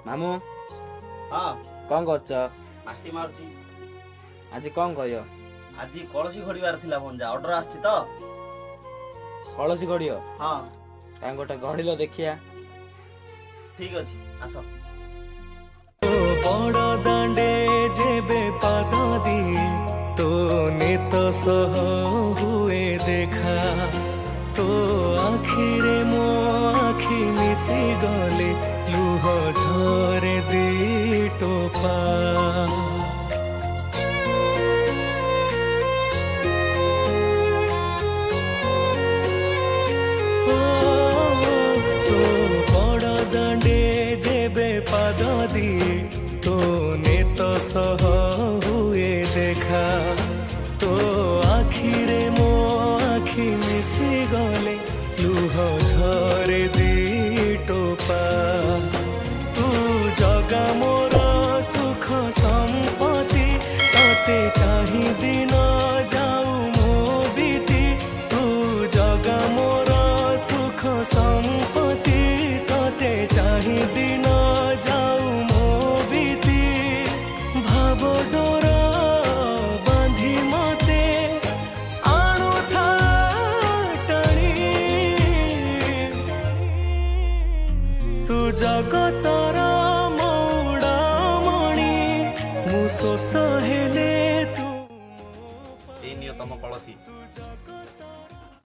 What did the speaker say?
मामू हाँ कौन कर माटी मारुची आज कौन कह आज कलसी घड़ीबार थिला भंजा ऑर्डर आछि तो कलसी गड़ियो हाँ काई गोटे गढ़िल देखिया ठीक अछि आस बड़ दांडे जेबे पाद दिए तो नेत सह हुए देखा तो आखिरे मो आखि मिसी गले लुह झरे दी टोपा पाद दिए तो नेत सह हुए देखा तो आखिरे मो आखि मिसी गले लुह झरे दी टोपा तू जगा मोर सुख संपत्ति तते चाहि दिन जाऊ मो बीती तू जगा मोर सुख संपत्ति तते चाहि दिन जाऊ मो बीती भाव डोर बांधी मते आणु था टाणी तू जगतर मौड़ा मणि मु शोष हेले तू तम कलसी